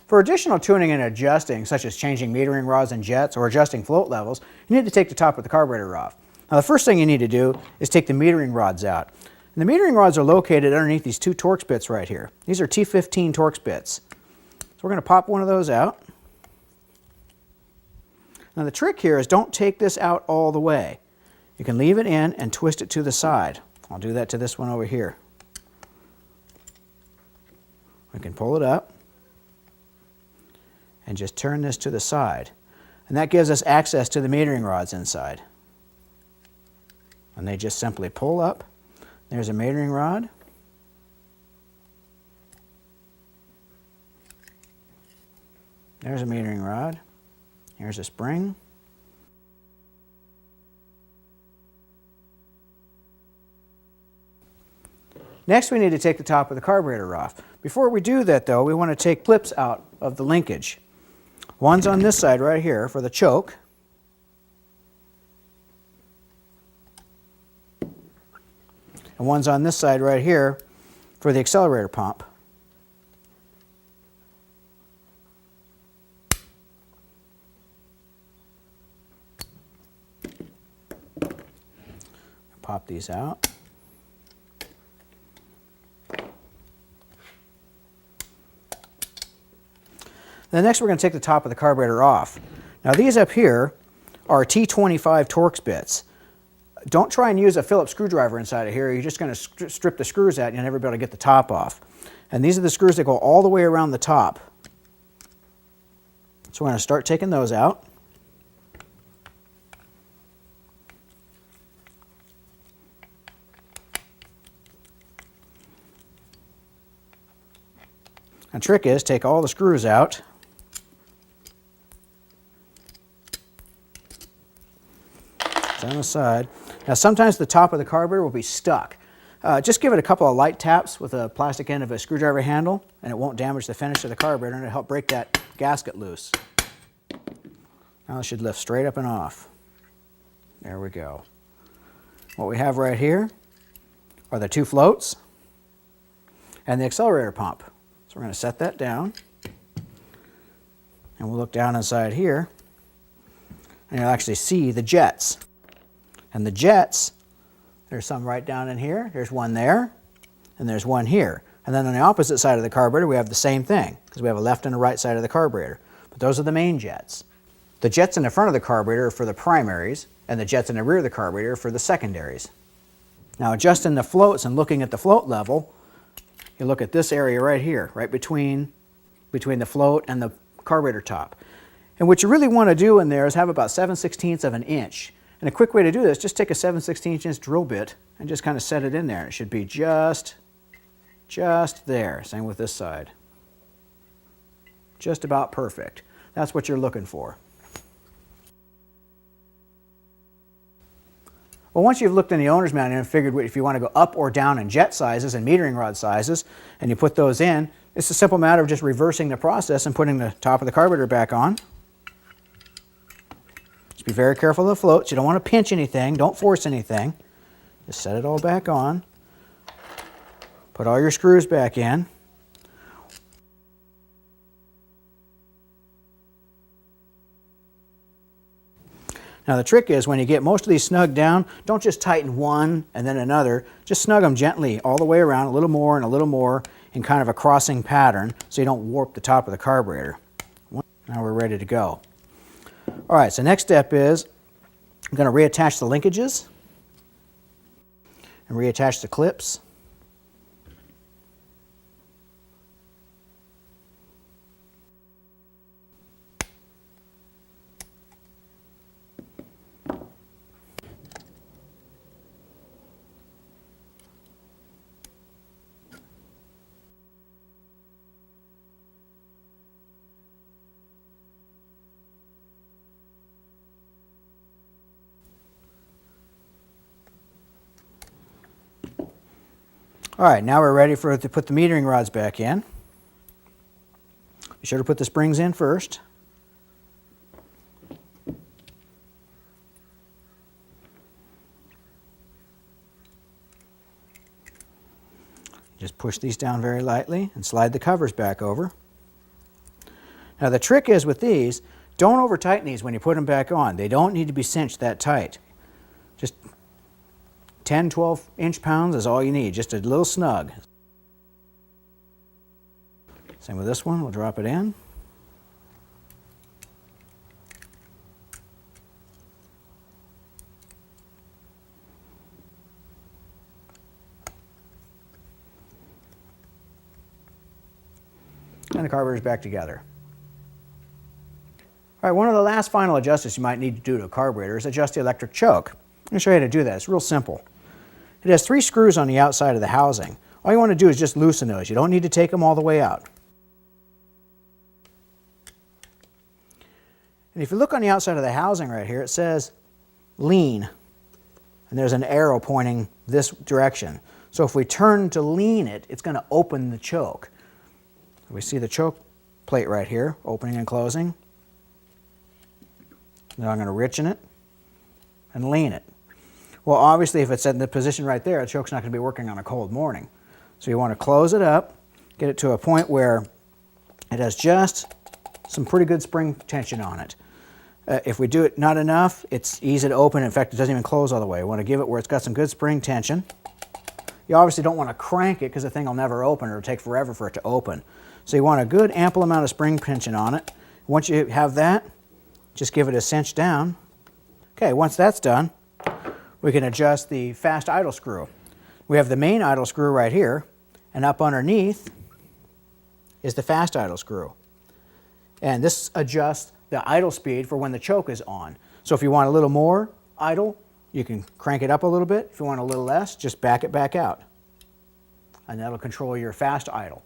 For additional tuning and adjusting, such as changing metering rods and jets or adjusting float levels, you need to take the top of the carburetor off. Now the first thing you need to do is take the metering rods out. And the metering rods are located underneath these two Torx bits right here. These are T15 Torx bits. So we're going to pop one of those out. Now the trick here is don't take this out all the way. You can leave it in and twist it to the side. I'll do that to this one over here. We can pull it up and just turn this to the side. And that gives us access to the metering rods inside. And they just simply pull up. There's a metering rod. There's a metering rod. Here's a spring. Next, we need to take the top of the carburetor off. Before we do that, though, we want to take clips out of the linkage. One's on this side right here for the choke. And one's on this side right here for the accelerator pump. Pop these out. Then next we're going to take the top of the carburetor off. Now these up here are T25 Torx bits. Don't try and use a Phillips screwdriver inside of here. You're just going to strip the screws out and you'll never be able to get the top off. And these are the screws that go all the way around the top. So we're going to start taking those out. The trick is take all the screws out. It's on the side. Now sometimes the top of the carburetor will be stuck. Just give it a couple of light taps with a plastic end of a screwdriver handle and it won't damage the finish of the carburetor and it'll help break that gasket loose. Now it should lift straight up and off. There we go. What we have right here are the two floats and the accelerator pump. So we're going to set that down and we'll look down inside here and you'll actually see the jets. And the jets, there's some right down in here, there's one there, and there's one here. And then on the opposite side of the carburetor we have the same thing, because we have a left and a right side of the carburetor. But those are the main jets. The jets in the front of the carburetor are for the primaries, and the jets in the rear of the carburetor are for the secondaries. Now adjusting the floats and looking at the float level, you look at this area right here, right between the float and the carburetor top. And what you really want to do in there is have about 7/16 of an inch. And a quick way to do this, just take a 7/16 inch drill bit and just kind of set it in there. It should be just there. Same with this side. Just about perfect. That's what you're looking for. Well, once you've looked in the owner's manual and figured if you want to go up or down in jet sizes and metering rod sizes, and you put those in, it's a simple matter of just reversing the process and putting the top of the carburetor back on. Just be very careful of the floats. You don't want to pinch anything. Don't force anything. Just set it all back on. Put all your screws back in. Now the trick is when you get most of these snug down, don't just tighten one and then another. Just snug them gently all the way around, a little more and a little more in kind of a crossing pattern so you don't warp the top of the carburetor. Now we're ready to go. All right, so next step is I'm going to reattach the linkages and reattach the clips. All right, now we're ready to put the metering rods back in. Be sure to put the springs in first. Just push these down very lightly and slide the covers back over. Now the trick is with these, don't over tighten these when you put them back on. They don't need to be cinched that tight. Just 10, 12 inch-pounds is all you need, just a little snug. Same with this one, we'll drop it in. And the carburetor's back together. All right, one of the last final adjustments you might need to do to a carburetor is adjust the electric choke. I'm going to show you how to do that. It's real simple. It has 3 screws on the outside of the housing. All you want to do is just loosen those. You don't need to take them all the way out. And if you look on the outside of the housing right here, it says lean. And there's an arrow pointing this direction. So if we turn to lean it, it's going to open the choke. We see the choke plate right here, opening and closing. Now I'm going to richen it and lean it. Well, obviously, if it's in the position right there, the choke's not going to be working on a cold morning. So you want to close it up, get it to a point where it has just some pretty good spring tension on it. If we do it not enough, it's easy to open. In fact, it doesn't even close all the way. You want to give it where it's got some good spring tension. You obviously don't want to crank it because the thing will never open, or it'll take forever for it to open. So you want a good ample amount of spring tension on it. Once you have that, just give it a cinch down. Okay, once that's done, we can adjust the fast idle screw. We have the main idle screw right here, and up underneath is the fast idle screw. And this adjusts the idle speed for when the choke is on. So if you want a little more idle, you can crank it up a little bit. If you want a little less, just back it back out. And that'll control your fast idle.